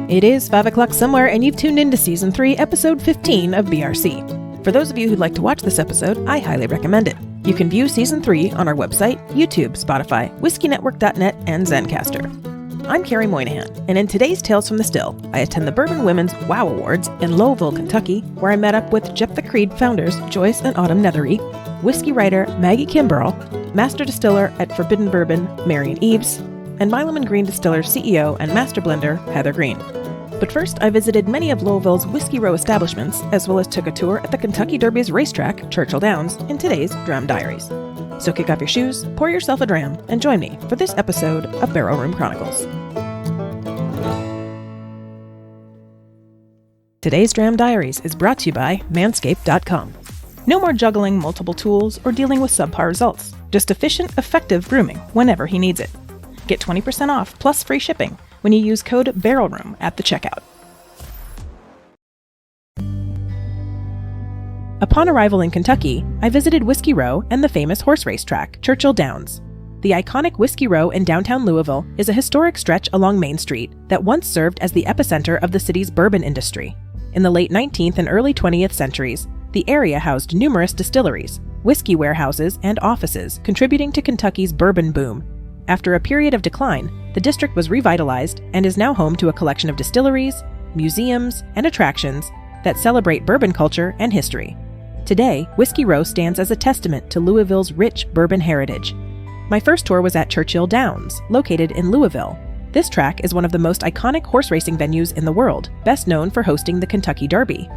It is 5 o'clock somewhere, and you've tuned into Season 3, Episode 15 of BRC. For those of you who'd like to watch this episode, I highly recommend it. You can view Season 3 on our website, YouTube, Spotify, WhiskeyNetwork.net, and Zencaster. I'm Carrie Moynihan, and in today's Tales from the Still, I attend the Bourbon Women's WOW Awards in Louisville, Kentucky, where I met up with Jeff the Creed founders Joyce and Autumn Nethery, whiskey writer Maggie Kimbrell, master distiller at Forbidden Bourbon Marion Eves, and Milam and Green Distiller CEO and master blender Heather Green. But first, I visited many of Louisville's Whiskey Row establishments, as well as took a tour at the Kentucky Derby's racetrack, Churchill Downs, in today's Dram Diaries. So kick off your shoes, pour yourself a dram, and join me for this episode of Barrel Room Chronicles. Today's Dram Diaries is brought to you by Manscaped.com. No more juggling multiple tools or dealing with subpar results. Just efficient, effective grooming whenever he needs it. Get 20% off plus free shipping when you use code BARRELROOM at the checkout. Upon arrival in Kentucky, I visited Whiskey Row and the famous horse racetrack, Churchill Downs. The iconic Whiskey Row in downtown Louisville is a historic stretch along Main Street that once served as the epicenter of the city's bourbon industry. In the late 19th and early 20th centuries, the area housed numerous distilleries, whiskey warehouses, and offices contributing to Kentucky's bourbon boom. After a period of decline, the district was revitalized and is now home to a collection of distilleries, museums, and attractions that celebrate bourbon culture and history. Today, Whiskey Row stands as a testament to Louisville's rich bourbon heritage. My first tour was at Churchill Downs, located in Louisville. This track is one of the most iconic horse racing venues in the world, best known for hosting the Kentucky Derby.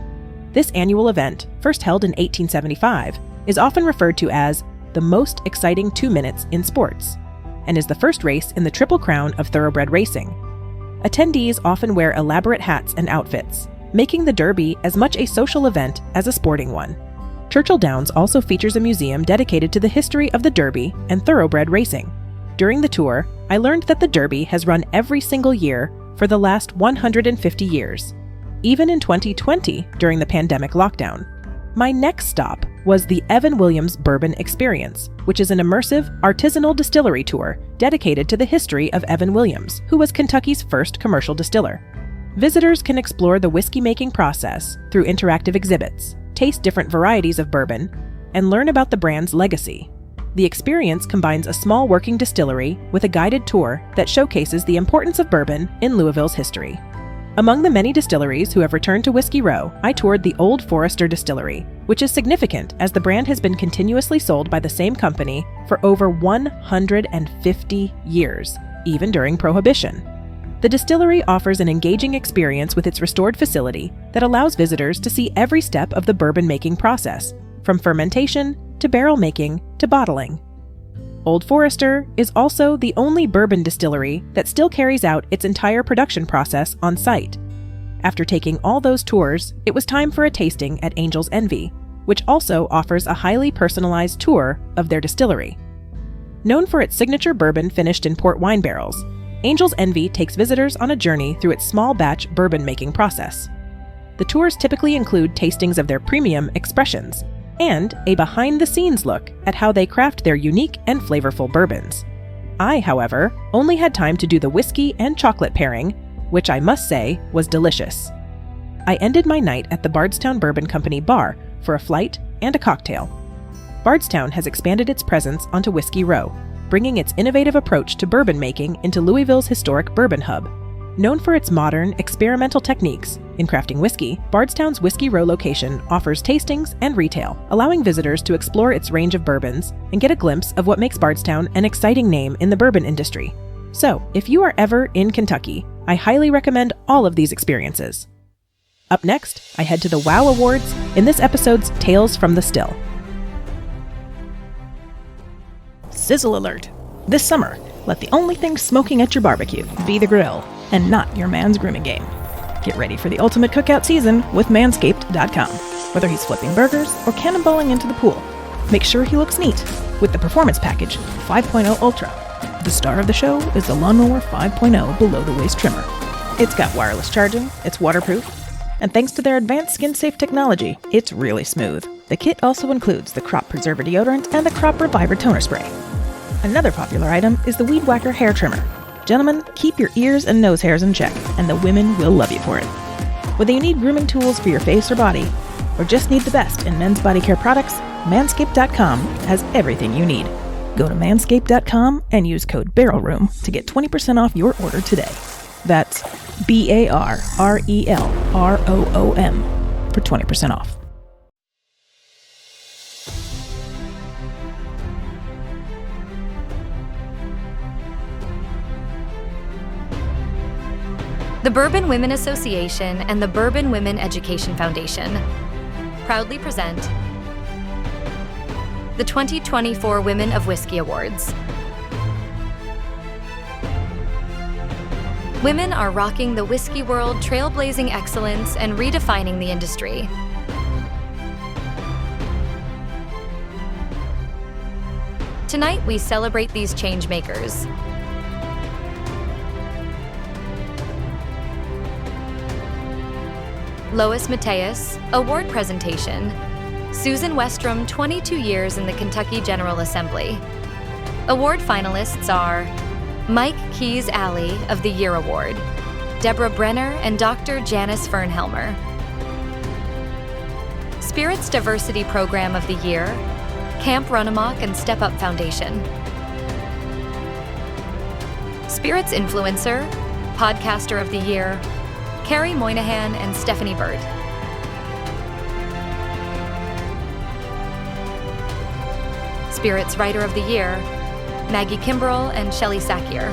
This annual event, first held in 1875, is often referred to as the most exciting 2 minutes in sports, and is the first race in the Triple Crown of thoroughbred racing. Attendees often wear elaborate hats and outfits, making the Derby as much a social event as a sporting one. Churchill Downs also features a museum dedicated to the history of the Derby and thoroughbred racing. During the tour, I learned that the Derby has run every single year for the last 150 years, even in 2020 during the pandemic lockdown. My next stop was the Evan Williams Bourbon Experience, which is an immersive, artisanal distillery tour dedicated to the history of Evan Williams, who was Kentucky's first commercial distiller. Visitors can explore the whiskey-making process through interactive exhibits, taste different varieties of bourbon, and learn about the brand's legacy. The experience combines a small working distillery with a guided tour that showcases the importance of bourbon in Louisville's history. Among the many distilleries who have returned to Whiskey Row, I toured the Old Forester Distillery, which is significant as the brand has been continuously sold by the same company for over 150 years, even during Prohibition. The distillery offers an engaging experience with its restored facility that allows visitors to see every step of the bourbon-making process, from fermentation to barrel making to bottling. Old Forester is also the only bourbon distillery that still carries out its entire production process on site. After taking all those tours, it was time for a tasting at Angel's Envy, which also offers a highly personalized tour of their distillery. Known for its signature bourbon finished in port wine barrels, Angel's Envy takes visitors on a journey through its small batch bourbon making process. The tours typically include tastings of their premium expressions and a behind-the-scenes look at how they craft their unique and flavorful bourbons. I, however, only had time to do the whiskey and chocolate pairing, which I must say was delicious. I ended my night at the Bardstown Bourbon Company bar for a flight and a cocktail. Bardstown has expanded its presence onto Whiskey Row, bringing its innovative approach to bourbon making into Louisville's historic bourbon hub. Known for its modern, experimental techniques in crafting whiskey, Bardstown's Whiskey Row location offers tastings and retail, allowing visitors to explore its range of bourbons and get a glimpse of what makes Bardstown an exciting name in the bourbon industry. So, if you are ever in Kentucky, I highly recommend all of these experiences. Up next, I head to the WOW Awards in this episode's Tales from the Still. Sizzle alert! This summer, let the only thing smoking at your barbecue be the grill, and not your man's grooming game. Get ready for the ultimate cookout season with Manscaped.com. Whether he's flipping burgers or cannonballing into the pool, make sure he looks neat with the Performance Package 5.0 Ultra. The star of the show is the Lawnmower 5.0 below-the-waist trimmer. It's got wireless charging, it's waterproof, and thanks to their advanced skin-safe technology, it's really smooth. The kit also includes the Crop Preserver deodorant and the Crop Reviver toner spray. Another popular item is the Weed Whacker hair trimmer. Gentlemen, keep your ears and nose hairs in check, and the women will love you for it. Whether you need grooming tools for your face or body, or just need the best in men's body care products, Manscaped.com has everything you need. Go to Manscaped.com and use code BARRELROOM to get 20% off your order today. That's BARRELROOM for 20% off. The Bourbon Women Association and the Bourbon Women Education Foundation proudly present the 2024 Women of Whiskey Awards. Women are rocking the whiskey world, trailblazing excellence, and redefining the industry. Tonight, we celebrate these change makers. Lois Mateus, award presentation. Susan Westrom, 22 years in the Kentucky General Assembly. Award finalists are Mike Keys Alley of the Year Award, Deborah Brenner and Dr. Janice Fernhelmer. Spirits Diversity Program of the Year, Camp Runamock and Step Up Foundation. Spirits Influencer, Podcaster of the Year, Carrie Moynihan and Stephanie Bird. Spirits Writer of the Year, Maggie Kimbrell and Shelley Sakier.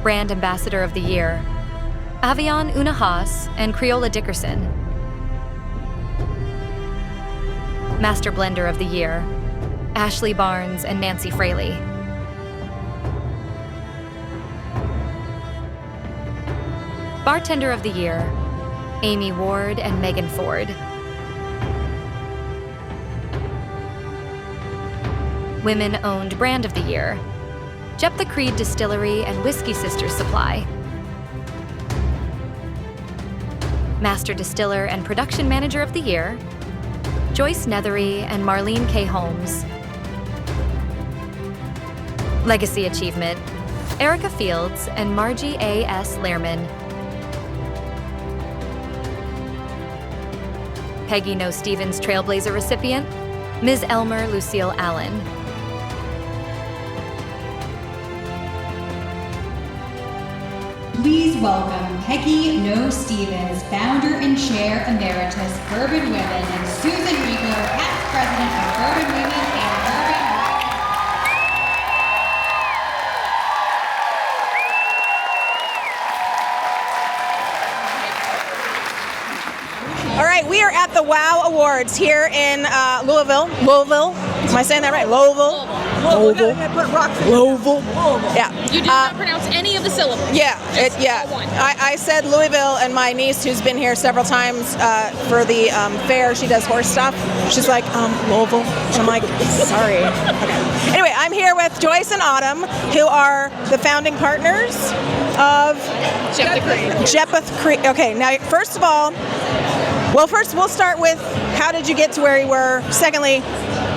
Brand Ambassador of the Year, Avion Una Haas and Creola Dickerson. Master Blender of the Year, Ashley Barnes and Nancy Fraley. Bartender of the Year, Amy Ward and Megan Ford. Women-Owned Brand of the Year, Jephthah Creed Distillery and Whiskey Sisters Supply. Master Distiller and Production Manager of the Year, Joyce Nethery and Marlene K. Holmes. Legacy Achievement, Erica Fields and Margie A. S. Lehrman. Peggy No Stevens Trailblazer recipient, Ms. Elmer Lucille Allen. Please welcome Peggy No Stevens, Founder and Chair Emeritus, Bourbon Women, and Susan Riegler, Past President of Bourbon Women and Bourbon. All right, we are at the WOW Awards here in Louisville. Am I saying that right? Louisville. Yeah. You did not pronounce any of the syllables. Yeah. One. I said Louisville, and my niece, who's been here several times for the fair, she does horse stuff. She's like, Louisville. And I'm like, sorry. Okay. Anyway, I'm here with Joyce and Autumn, who are the founding partners of Jephthah Creed. Okay. Now, first of all, we'll start with how did you get to where you were? Secondly,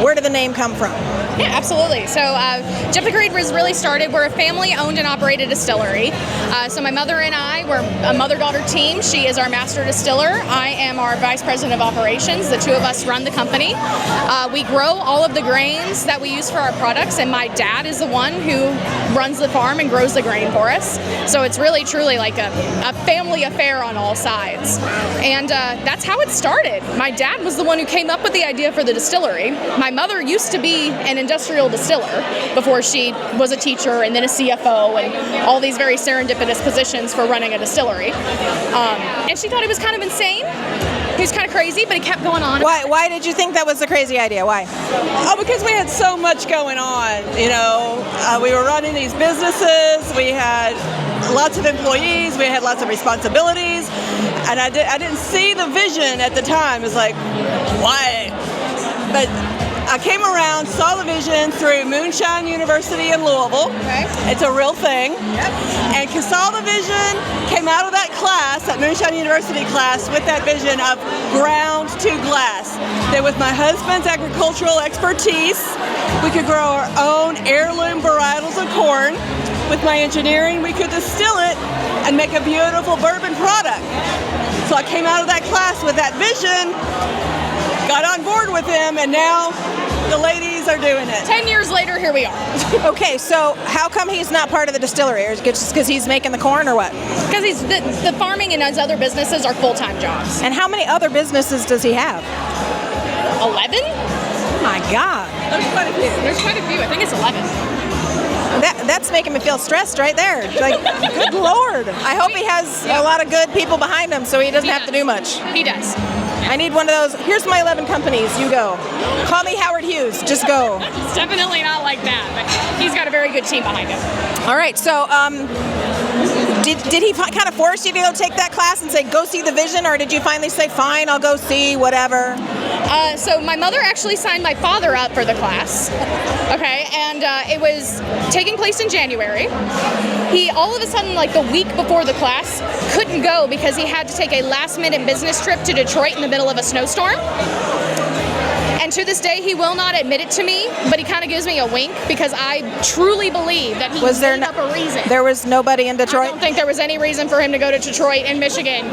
where did the name come from? Yeah, absolutely. So Jephthah Creed was really started. We're a family-owned and operated distillery. So my mother and I, we're a mother-daughter team. She is our master distiller. I am our vice president of operations. The two of us run the company. We grow all of the grains that we use for our products, and my dad is the one who runs the farm and grows the grain for us. So it's really, truly like a family affair on all sides. And that's how it started. My dad was the one who came up with the idea for the distillery. My mother used to be an industrial distiller before she was a teacher and then a CFO and all these very serendipitous positions for running a distillery. And she thought he was kind of insane. He was kind of crazy, but he kept going on. Why did you think that was a crazy idea? Why? Oh, because we had so much going on. You know, we were running these businesses. We had lots of employees. We had lots of responsibilities, and I didn't see the vision at the time. It was like, why? But I came around, saw the vision through Moonshine University in Louisville. Okay. It's a real thing. Yep. And saw the vision, came out of that class, that Moonshine University class, with that vision of ground to glass. That with my husband's agricultural expertise, we could grow our own heirloom varietals of corn. With my engineering, we could distill it and make a beautiful bourbon product. So I came out of that class with that vision, got on board with him, and now the ladies are doing it. 10 years later, here we are. Okay, so how come he's not part of the distillery? Or is it just because he's making the corn or what? Because the farming and his other businesses are full-time jobs. And how many other businesses does he have? 11? My God. There's quite a few. There's quite a few. I think it's 11. That's making me feel stressed right there. Like, good Lord. I hope he has a lot of good people behind him so he doesn't have to do much. He does. I need one of those. Here's my 11 companies. You go. Call me Howard Hughes. Just go. It's definitely not like that, but he's got a very good team behind him. All right. So, did he kind of force you to go take that class and say, go see the vision? Or did you finally say, fine, I'll go see whatever? So my mother actually signed my father up for the class. Okay, and it was taking place in January. He all of a sudden, like the week before the class, couldn't go because he had to take a last-minute business trip to Detroit in the middle of a snowstorm. And to this day, he will not admit it to me, but he kind of gives me a wink because I truly believe that he made up a reason. There was nobody in Detroit? I don't think there was any reason for him to go to Detroit in Michigan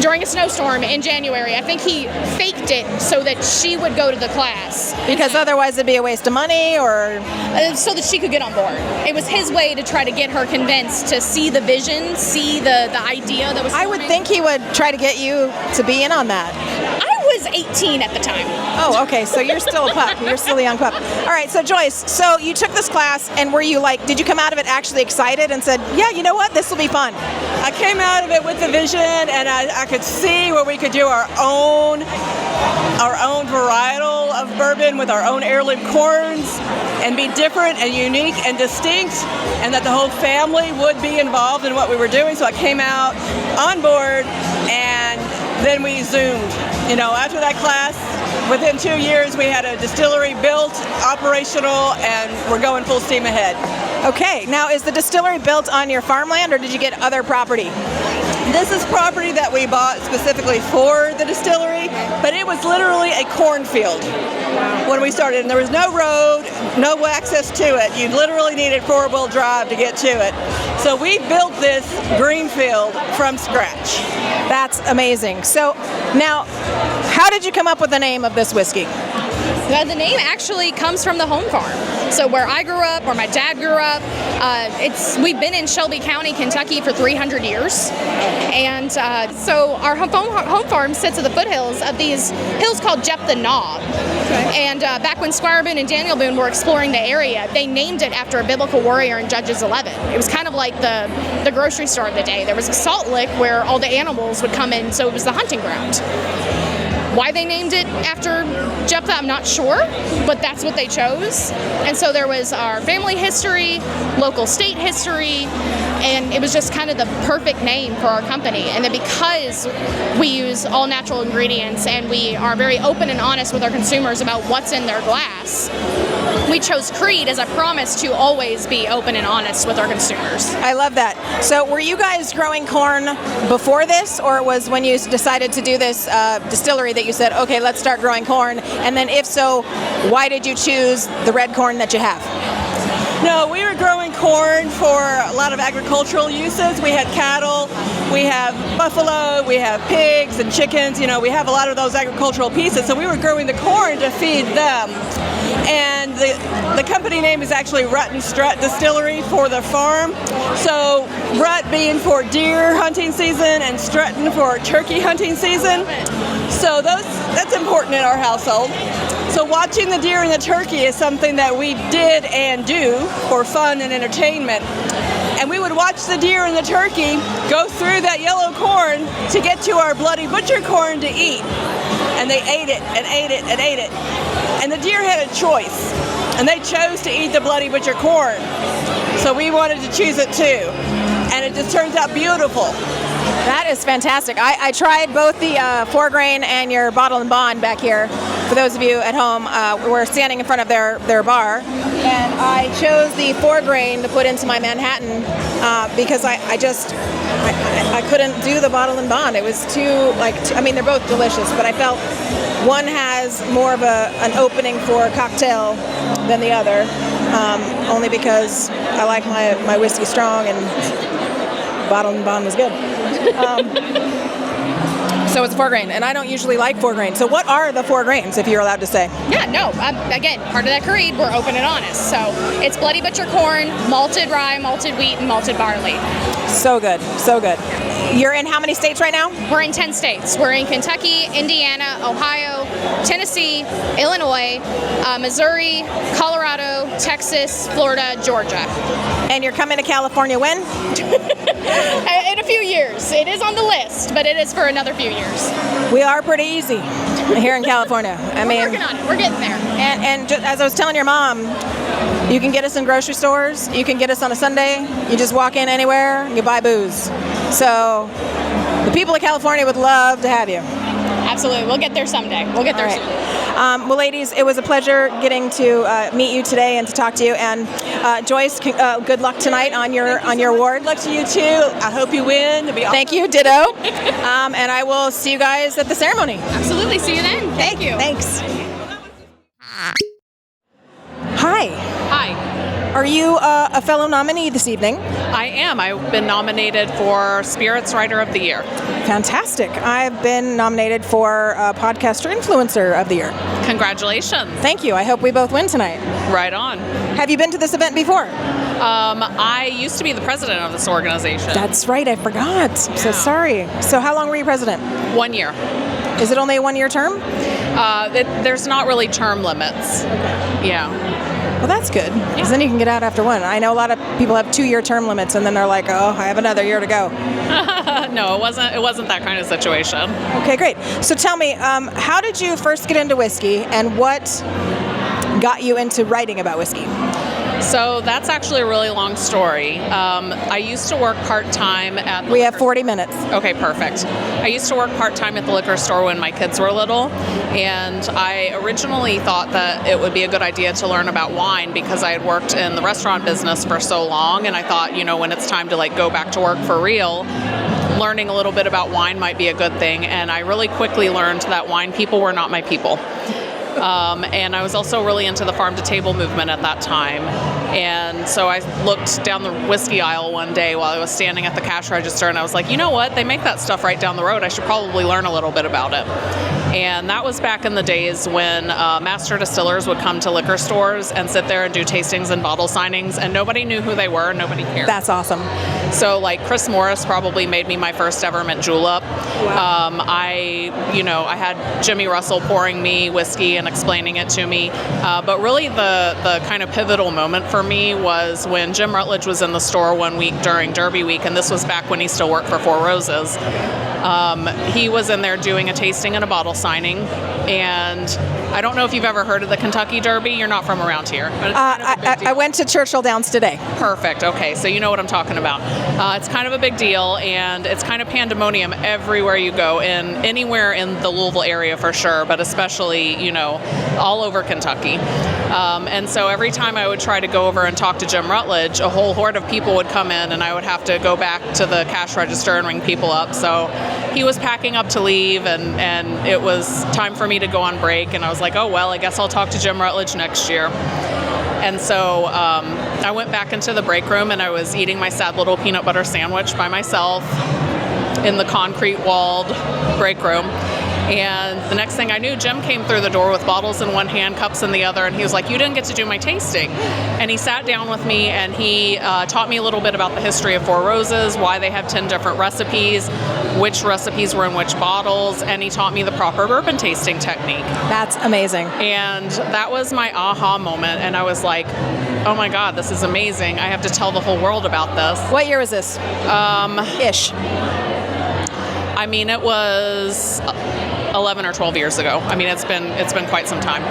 during a snowstorm in January. I think he faked it so that she would go to the class. Because otherwise it'd be a waste of money, or? So that she could get on board. It was his way to try to get her convinced to see the vision, see the idea that was I would think he would try to get you to be in on that. I was 18 at the time. Oh, okay, so you're still a pup. You're still a young pup. All right, so Joyce, so you took this class, and were you like, did you come out of it actually excited and said, yeah, you know what, this will be fun? I came out of it with the vision, and I could see where we could do our own varietal of bourbon with our own heirloom corns and be different and unique and distinct, and that the whole family would be involved in what we were doing. So I came out on board, and then we zoomed. You know, after that class, within 2 years, we had a distillery built, operational, and we're going full steam ahead. Okay, now is the distillery built on your farmland, or did you get other property? This is property that we bought specifically for the distillery, but it was literally a cornfield when we started, and there was no road, no access to it. You literally needed four-wheel drive to get to it. So we built this green field from scratch. That's amazing. So now, how did you come up with the name of this whiskey? The name actually comes from the home farm. So where I grew up, where my dad grew up, we've been in Shelby County, Kentucky for 300 years. And so our home farm sits at the foothills of these hills called Jephthah Knob. Okay. And back when Squire Boone and Daniel Boone were exploring the area, they named it after a biblical warrior in Judges 11. It was kind of like the grocery store of the day. There was a salt lick where all the animals would come in, so it was the hunting ground. Why they named it after Jephthah, I'm not sure, but that's what they chose. And so there was our family history, local state history, and it was just kind of the perfect name for our company. And then because we use all natural ingredients and we are very open and honest with our consumers about what's in their glass, we chose Creed as a promise to always be open and honest with our consumers. I love that. So were you guys growing corn before this, or was when you decided to do this distillery that you said, okay, let's start growing corn? And then if so, why did you choose the red corn that you have? No, we were growing corn for a lot of agricultural uses. We had cattle, we have buffalo, we have pigs and chickens. You know, we have a lot of those agricultural pieces. So we were growing the corn to feed them. And the company name is actually Rut and Strut Distillery for the farm. So Rut being for deer hunting season and Strutting for turkey hunting season. So that's important in our household. So watching the deer and the turkey is something that we did and do for fun and entertainment. And we would watch the deer and the turkey go through that yellow corn to get to our bloody butcher corn to eat. And they ate it and ate it and ate it. And the deer had a choice, and they chose to eat the bloody butcher corn. So we wanted to choose it too. And it just turns out beautiful. That is fantastic. I tried both the 4-grain and your bottle and bond back here. for those of you at home, we're standing in front of their bar, and I chose the 4-grain to put into my Manhattan because I couldn't do the bottle and bond. It was too I mean, they're both delicious, but I felt one has more of an opening for a cocktail than the other, only because I like my whiskey strong, and bottle and bond was good. So it's 4-grain, and I don't usually like 4-grain. So what are the 4 grains, if you're allowed to say? Yeah, no, again, part of that creed, we're open and honest. So it's Bloody Butcher corn, malted rye, malted wheat, and malted barley. So good, so good. You're in how many states right now? We're in 10 states. We're in Kentucky, Indiana, Ohio, Tennessee, Illinois, Missouri, Colorado, Texas, Florida, Georgia. And you're coming to California when? In a few years. It is on the list, but it is for another few years. We are pretty easy here in California. We're working on it. We're getting there. And just, as I was telling your mom, you can get us in grocery stores. You can get us on a Sunday. You just walk in anywhere, you buy booze. So the people of California would love to have you. Absolutely. We'll get there someday. We'll get there soon. Well, ladies, it was a pleasure getting to meet you today and to talk to you. And Joyce, good luck tonight on your award. Good luck to you too. I hope you win. It'll be awesome. Thank you. Ditto. And I will see you guys at the ceremony. Absolutely. See you then. Thank you. Thanks. Hi. Hi, Are you a fellow nominee this evening? I am. I've been nominated for Spirits Writer of the Year. Fantastic. I've been nominated for Podcaster Influencer of the Year. Congratulations. Thank you. I hope we both win tonight. Right on. Have you been to this event before? I used to be the president of this organization. That's right. I forgot. So sorry. So how long were you president? 1 year. Is it only a 1-year term? There's not really term limits. Yeah. Well, that's good, because then you can get out after one. I know a lot of people have 2-year term limits, and then they're like, oh, I have another year to go. No, it wasn't that kind of situation. Okay, great. So tell me, how did you first get into whiskey, and what got you into writing about whiskey? So that's actually a really long story. I used to work part-time at... We have 40 minutes. Okay, perfect. I used to work part-time at the liquor store when my kids were little, and I originally thought that it would be a good idea to learn about wine because I had worked in the restaurant business for so long, and I thought, when it's time to go back to work for real, learning a little bit about wine might be a good thing, and I really quickly learned that wine people were not my people. And I was also really into the farm-to-table movement at that time. And so I looked down the whiskey aisle one day while I was standing at the cash register, and I was like, you know what? They make that stuff right down the road. I should probably learn a little bit about it. And that was back in the days when master distillers would come to liquor stores and sit there and do tastings and bottle signings, and nobody knew who they were, nobody cared. That's awesome. So Chris Morris probably made me my first ever mint julep. Wow. I had Jimmy Russell pouring me whiskey and explaining it to me. But really the kind of pivotal moment for me was when Jim Rutledge was in the store one week during Derby week, and this was back when he still worked for Four Roses. He was in there doing a tasting and a bottle signing, and I don't know if you've ever heard of the Kentucky Derby. You're not from around here. But it's kind of a big deal. I went to Churchill Downs today. Perfect. Okay, so you know what I'm talking about. It's kind of a big deal, and it's kind of pandemonium everywhere you go, and anywhere in the Louisville area for sure, but especially, all over Kentucky. And so every time I would try to go over and talk to Jim Rutledge, a whole horde of people would come in, and I would have to go back to the cash register and ring people up. So he was packing up to leave, and it was time for me to go on break, and I was like, oh, well, I guess I'll talk to Jim Rutledge next year. And so I went back into the break room, and I was eating my sad little peanut butter sandwich by myself in the concrete-walled break room. And the next thing I knew, Jim came through the door with bottles in one hand, cups in the other, and he was like, you didn't get to do my tasting. And he sat down with me, and he taught me a little bit about the history of Four Roses, why they have 10 different recipes, which recipes were in which bottles, and he taught me the proper bourbon tasting technique. That's amazing. And that was my aha moment, and I was like, oh my God, this is amazing. I have to tell the whole world about this. What year was this? Ish. I mean, it was 11 or 12 years ago. I mean, it's been quite some time.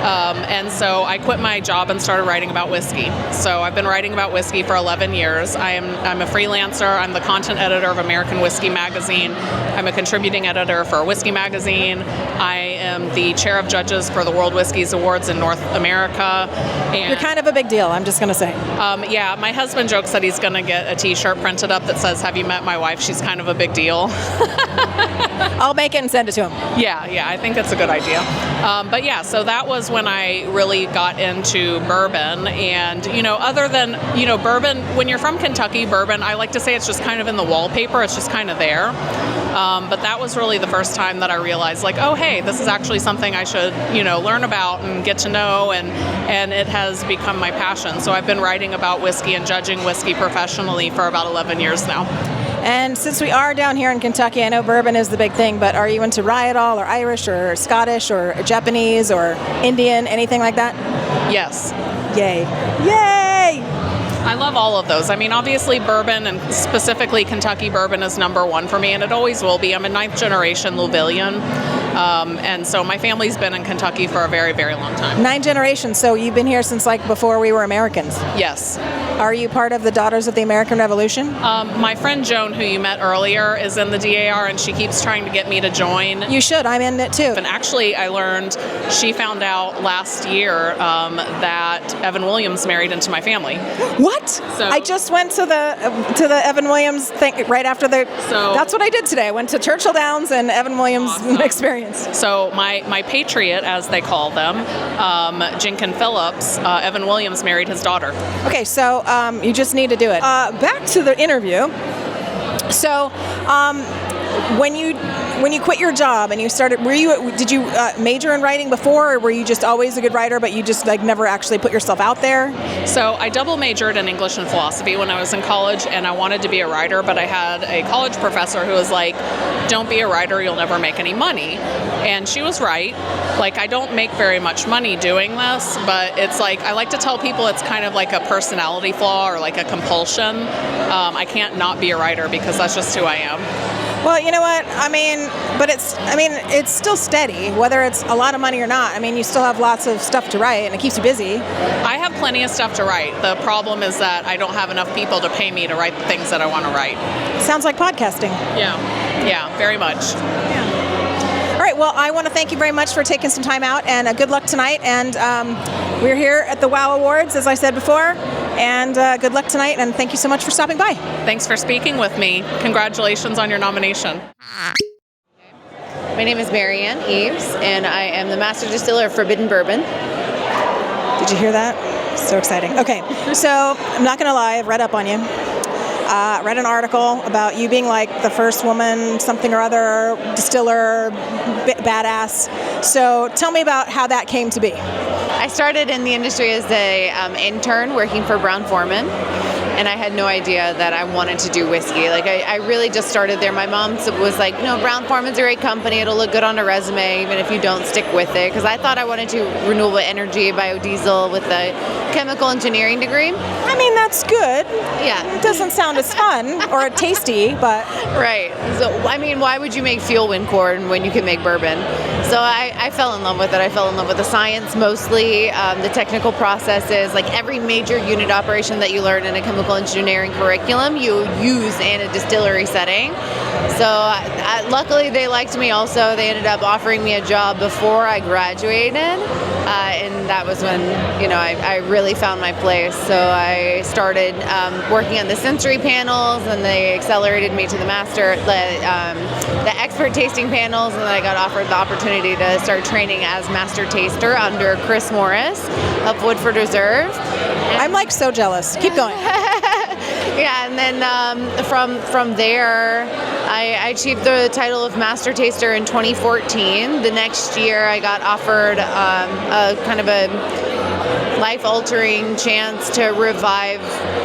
And so I quit my job and started writing about whiskey. So I've been writing about whiskey for 11 years. I'm a freelancer. I'm the content editor of American Whiskey Magazine. I'm a contributing editor for Whiskey Magazine. I am the chair of judges for the World Whiskies Awards in North America. And You're kind of a big deal, I'm just going to say. yeah, my husband jokes that he's going to get a t-shirt printed up that says, "Have you met my wife? She's kind of a big deal." I'll make it and send it to him. Yeah, I think it's a good idea. But yeah, so that was when I really got into bourbon. And, other than, bourbon, when you're from Kentucky, bourbon, I like to say it's just kind of in the wallpaper. It's just kind of there. But that was really the first time that I realized, like, oh, hey, this is actually something I should, learn about and get to know. And it has become my passion. So I've been writing about whiskey and judging whiskey professionally for about 11 years now. And since we are down here in Kentucky, I know bourbon is the big thing, but are you into rye at all, or Irish, or Scottish, or Japanese, or Indian, anything like that? Yes. Yay. Yay! I love all of those. I mean, obviously bourbon, and specifically Kentucky bourbon, is number one for me, and it always will be. I'm a 9th generation Louisvillian, and so my family's been in Kentucky for a very, very long time. 9 generations, so you've been here since like before we were Americans. Yes. Are you part of the Daughters of the American Revolution? My friend Joan, who you met earlier, is in the DAR, and she keeps trying to get me to join. You should. I'm in it too. And actually, I learned, she found out last year that Evan Williams married into my family. What? So, I just went to the Evan Williams thing right after the. So that's what I did today. I went to Churchill Downs and Evan Williams experience. So my patriot, as they call them, Jinkin Phillips, Evan Williams married his daughter. Okay, so you just need to do it. Back to the interview. So, when you quit your job and you started, did you major in writing before, or were you just always a good writer, but you just like never actually put yourself out there? So I double majored in English and philosophy when I was in college, and I wanted to be a writer, but I had a college professor who was like, "Don't be a writer, you'll never make any money." And she was right. Like, I don't make very much money doing this, but it's like, I like to tell people it's kind of like a personality flaw or like a compulsion. I can't not be a writer because that's just who I am. Well, you know what? It's still steady, whether it's a lot of money or not. I mean, you still have lots of stuff to write, and it keeps you busy. I have plenty of stuff to write. The problem is that I don't have enough people to pay me to write the things that I want to write. Sounds like podcasting. Yeah, very much. Yeah. All right, well, I want to thank you very much for taking some time out, and good luck tonight. And we're here at the WOW Awards, as I said before, and good luck tonight, and thank you so much for stopping by. Thanks for speaking with me. Congratulations on your nomination. My name is Marianne Eves, and I am the Master Distiller of Forbidden Bourbon. Did you hear that? So exciting. Okay, so I'm not going to lie, I've read up on you. Read an article about you being like the first woman, something or other, distiller, badass. So tell me about how that came to be. I started in the industry as an intern working for Brown-Forman, and I had no idea that I wanted to do whiskey. Like, I really just started there. My mom was like, no, Brown-Forman's a great company. It'll look good on a resume, even if you don't stick with it. Because I thought I wanted to renewable energy, biodiesel with a chemical engineering degree. I mean, that's good. Yeah. It doesn't sound as fun or tasty, but... Right. So, I mean, why would you make fuel wind corn when you can make bourbon? So I fell in love with it. I fell in love with the science mostly, the technical processes, like every major unit operation that you learn in a chemical engineering curriculum, you use in a distillery setting. So luckily they liked me also. They ended up offering me a job before I graduated, and that was when, I really found my place. So I started working on the sensory panels, and they accelerated me to the the expert tasting panels, and then I got offered the opportunity to start training as master taster under Chris Morris of Woodford Reserve. I'm like so jealous. Keep going. Yeah, and then from there, I achieved the title of Master Taster in 2014. The next year, I got offered a kind of a life-altering chance to revive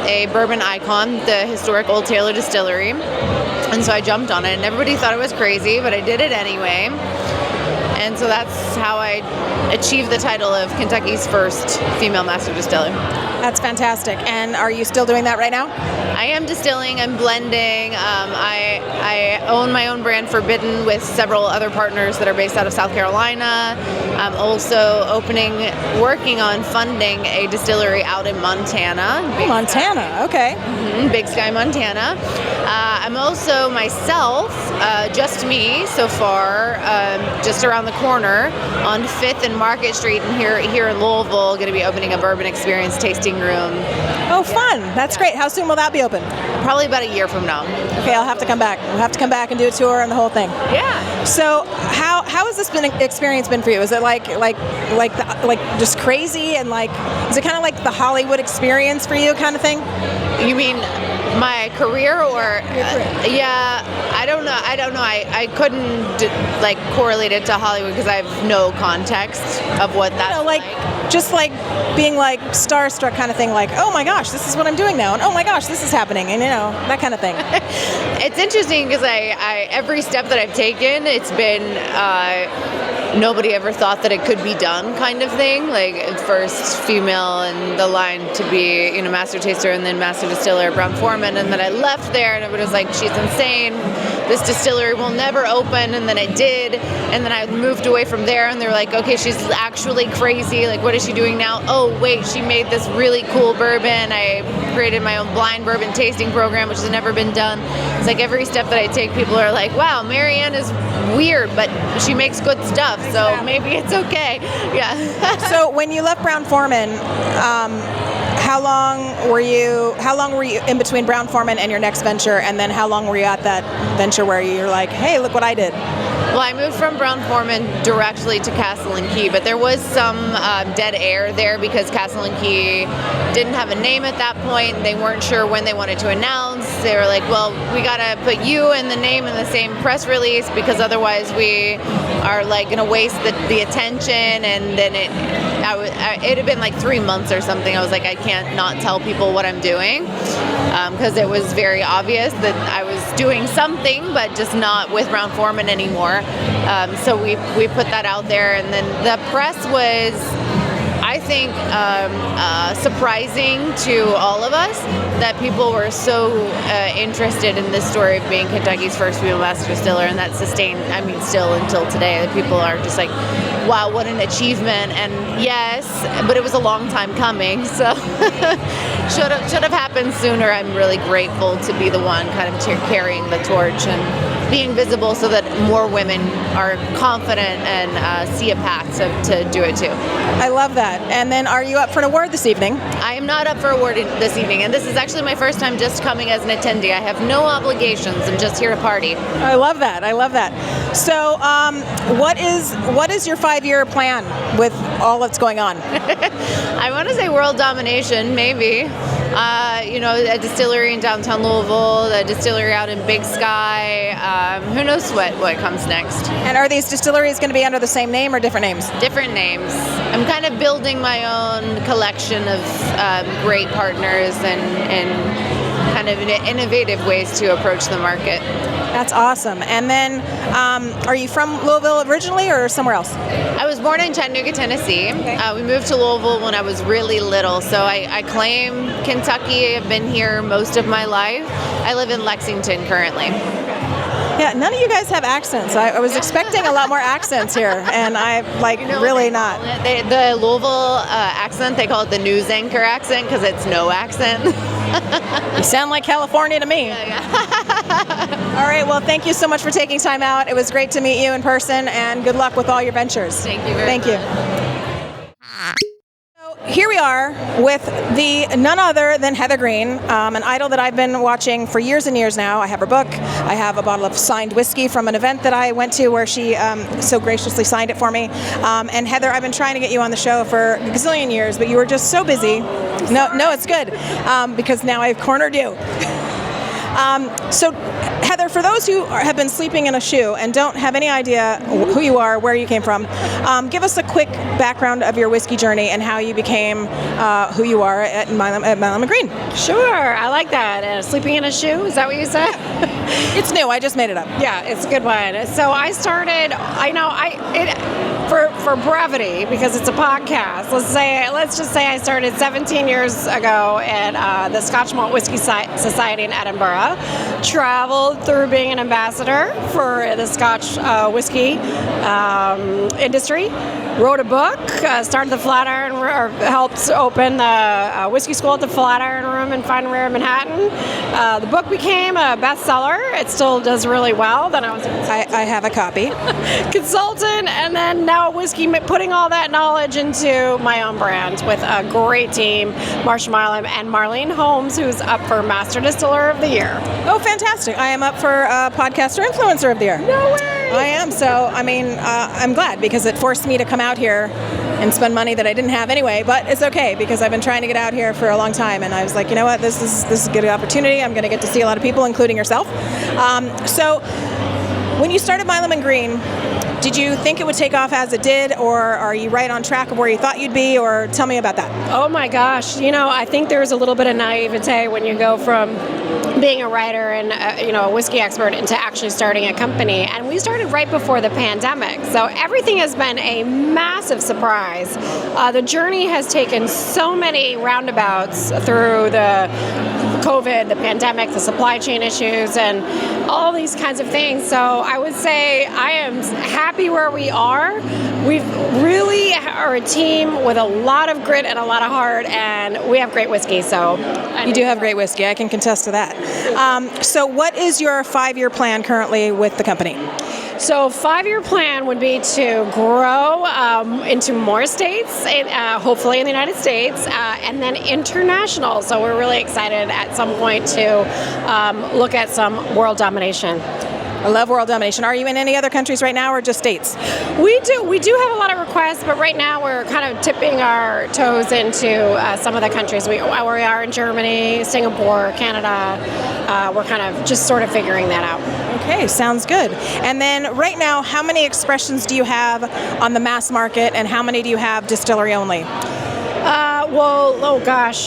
a bourbon icon, the historic Old Taylor Distillery. And so I jumped on it, and everybody thought it was crazy, but I did it anyway. And so that's how I achieved the title of Kentucky's first female master distiller. That's fantastic. And are you still doing that right now? I am distilling, I'm blending. I own my own brand Forbidden with several other partners that are based out of South Carolina. I'm also working on funding a distillery out in Montana. Montana, okay. Big Sky, Montana. I'm also myself, just me so far, just around the corner on 5th and Market Street and here in Louisville, going to be opening a bourbon experience tasting room. Oh, fun. That's great. How soon will that be open? Probably about a year from now. Okay, I'll have to come back. We'll have to come back and do a tour and the whole thing. Yeah. So how has this experience been for you? Is it like just crazy and is it kind of like the Hollywood experience for you kind of thing? You mean my career or yeah, I don't know. I couldn't correlate it to Hollywood because I have no context of what that's like. Just being starstruck kind of thing, oh my gosh, this is what I'm doing now, and oh my gosh, this is happening, and that kind of thing. It's interesting because I every step that I've taken, it's been nobody ever thought that it could be done kind of thing. First female in the line to be master taster and then master distiller at Brown Forman, and then I left there and everybody was like, she's insane, this distillery will never open, and then it did, and then I moved away from there and they were like, okay, she's actually crazy, what is she doing now? Oh wait, she made this really cool bourbon. I created my own blind bourbon tasting program, which has never been done. It's every step that I take, people are like, wow, Marianne is weird, but she makes good stuff, so maybe it's okay. Yeah. So when you left Brown Forman, how long were you in between Brown Forman and your next venture, and then how long were you at that venture where you're like, hey, look what I did? Well, I moved from Brown Forman directly to Castle and Key, but there was some dead air there because Castle and Key didn't have a name at that point. They weren't sure when they wanted to announce. They were like, well, we got to put you and the name in the same press release because otherwise we are going to waste the attention. And then it had been 3 months or something. I was like, I can't not tell people what I'm doing because it was very obvious that I was doing something, but just not with Brown Forman anymore. So we put that out there, and then the press was, I think, surprising to all of us that people were so interested in this story of being Kentucky's first female master distiller, and that sustained, still until today, that people are just like, wow, what an achievement. And yes, but it was a long time coming, so should have happened sooner. I'm really grateful to be the one kind of carrying the torch and being visible so that more women are confident and see a path to do it too. I love that. And then are you up for an award this evening? I am not up for award this evening, and this is actually my first time just coming as an attendee. I have no obligations. I'm just here to party. I love that. So what is your 5-year plan with all that's going on? I want to say world domination, maybe. A distillery in downtown Louisville, a distillery out in Big Sky. Who knows what comes next. And are these distilleries going to be under the same name or different names? Different names. I'm kind of building my own collection of great partners and kind of innovative ways to approach the market. That's awesome. And then, are you from Louisville originally or somewhere else? I was born in Chattanooga, Tennessee. Okay. We moved to Louisville when I was really little, so I claim Kentucky. I've been here most of my life. I live in Lexington currently. Yeah, none of you guys have accents. I was expecting a lot more accents here, and really not. The Louisville accent, they call it the news anchor accent because it's no accent. You sound like California to me. Yeah. All right, well, thank you so much for taking time out. It was great to meet you in person, and good luck with all your ventures. Thank you very much. Thank you. Here we are with none other than Heather Green, an idol that I've been watching for years and years now. I have her book. I have a bottle of signed whiskey from an event that I went to where she so graciously signed it for me. And Heather, I've been trying to get you on the show for a gazillion years, but you were just so busy. No, it's good because now I've cornered you. So, Heather, for those who have been sleeping in a shoe and don't have any idea who you are, where you came from, give us a quick background of your whiskey journey and how you became who you are at Milam and Green. Sure, I like that. Sleeping in a shoe, is that what you said? It's new. I just made it up. Yeah, it's a good one. So I started, for brevity, because it's a podcast, let's just say I started 17 years ago at the Scotch Malt Whiskey Society in Edinburgh. Traveled through being an ambassador for the Scotch whiskey industry. Wrote a book, started the Flatiron, or helped open the whiskey school at the Flatiron Room in Fine and Rare, Manhattan. The book became a bestseller. It still does really well. Then I have a copy. Consultant, and then now whiskey, putting all that knowledge into my own brand with a great team, Marsha Milam and Marlene Holmes, who's up for Master Distiller of the Year. Oh, fantastic. I am up for Podcaster Influencer of the Year. No way! I am. So, I'm glad because it forced me to come out here and spend money that I didn't have anyway, but it's okay because I've been trying to get out here for a long time, and I was like, you know what, this is a good opportunity. I'm going to get to see a lot of people, including yourself. So when you started Milam and Green, did you think it would take off as it did, or are you right on track of where you thought you'd be, or tell me about that? Oh my gosh, I think there's a little bit of naivete when you go from being a writer and a whiskey expert into actually starting a company. And we started right before the pandemic, so everything has been a massive surprise. The journey has taken so many roundabouts through the COVID, the pandemic, the supply chain issues, and all these kinds of things. So I would say I am happy where we are. We really are a team with a lot of grit and a lot of heart, and we have great whiskey. So you do have great whiskey. I can contest to that. So what is your 5-year plan currently with the company? So 5-year plan would be to grow into more states, hopefully in the United States, and then international. So we're really excited at some point to look at some world domination. I love world domination. Are you in any other countries right now, or just states? We do have a lot of requests, but right now we're kind of tipping our toes into some of the countries. We are in Germany, Singapore, Canada. We're kind of just sort of figuring that out. Okay, sounds good. And then right now, how many expressions do you have on the mass market, and how many do you have distillery only?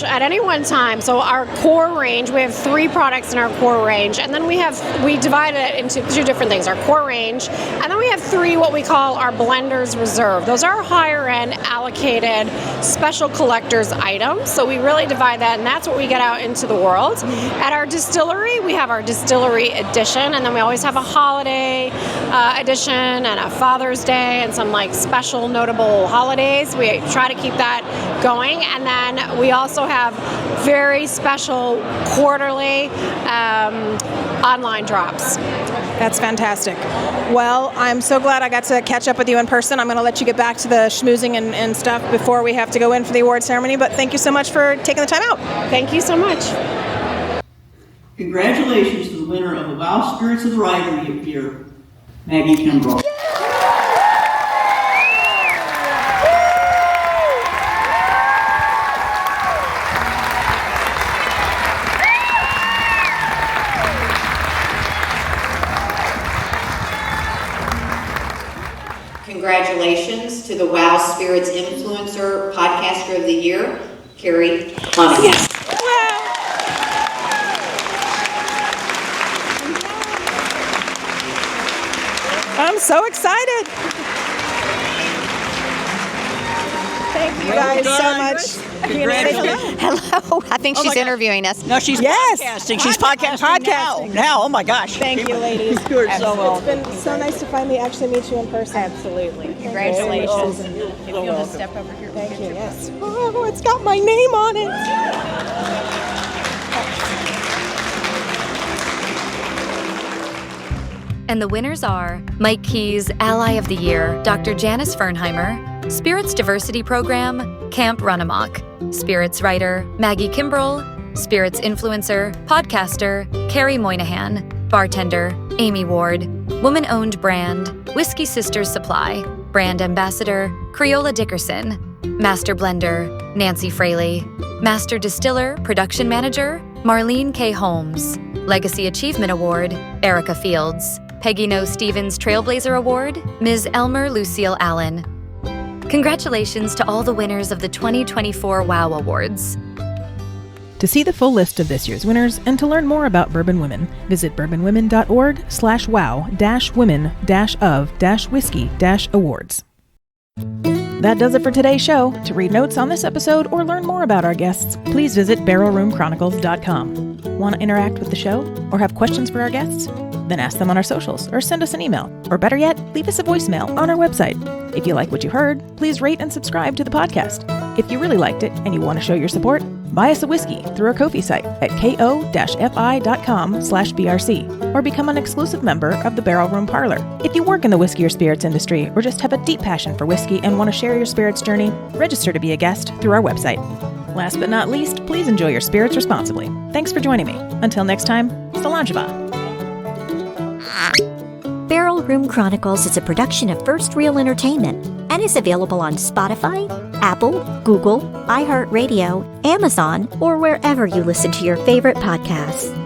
At any one time, so our core range, we have 3 products in our core range, and then we divide it into 2 different things, our core range, and then we have 3 what we call our blenders reserve. Those are higher end allocated special collectors items, so we really divide that, and that's what we get out into the world. At our distillery, we have our distillery edition, and then we always have a holiday edition and a Father's Day and some special notable holidays. We try to keep that going, and then we also have very special quarterly online drops. That's fantastic. Well, I'm so glad I got to catch up with you in person. I'm going to let you get back to the schmoozing and stuff before we have to go in for the award ceremony, but thank you so much for taking the time out. Thank you so much. Congratulations to the winner of the Wow Spirits of the Rivalry Year, Maggie Kimbrell. Congratulations to the Wow Spirits Influencer Podcaster of the Year, Carrie Monahan. Yes. I'm so excited. Thank you guys so much. Congratulations. Hello. I think she's interviewing us. No, she's podcasting. She's podcasting now. Oh my gosh. Thank you, ladies. You're so welcome. It's been so nice to finally actually meet you in person. Absolutely. Congratulations. If you'll just step over here. Thank you. Yes. Oh, it's got my name on it. And the winners are Mike Key's Ally of the Year, Dr. Janice Fernheimer, Spirits Diversity Program, Camp Runamok, Spirits Writer, Maggie Kimbrell, Spirits Influencer, Podcaster, Carrie Moynihan, Bartender, Amy Ward, Woman-Owned Brand, Whiskey Sisters Supply, Brand Ambassador, Creola Dickerson, Master Blender, Nancy Fraley, Master Distiller, Production Manager, Marlene K. Holmes, Legacy Achievement Award, Erica Fields. Peggy No Stevens Trailblazer Award, Ms. Elmer Lucille Allen. Congratulations to all the winners of the 2024 WOW Awards. To see the full list of this year's winners and to learn more about Bourbon Women, visit bourbonwomen.org/wow-women-whiskey-awards. That does it for today's show. To read notes on this episode or learn more about our guests, please visit barrelroomchronicles.com. Want to interact with the show or have questions for our guests? Then ask them on our socials or send us an email. Or better yet, leave us a voicemail on our website. If you like what you heard, please rate and subscribe to the podcast. If you really liked it and you want to show your support, buy us a whiskey through our Ko-fi site at ko-fi.com/BRC or become an exclusive member of the Barrel Room Parlor. If you work in the whiskey or spirits industry or just have a deep passion for whiskey and want to share your spirits journey, register to be a guest through our website. Last but not least, please enjoy your spirits responsibly. Thanks for joining me. Until next time, Salanjaba. Barrel Room Chronicles is a production of First Reel Entertainment and is available on Spotify, Apple, Google, iHeartRadio, Amazon, or wherever you listen to your favorite podcasts.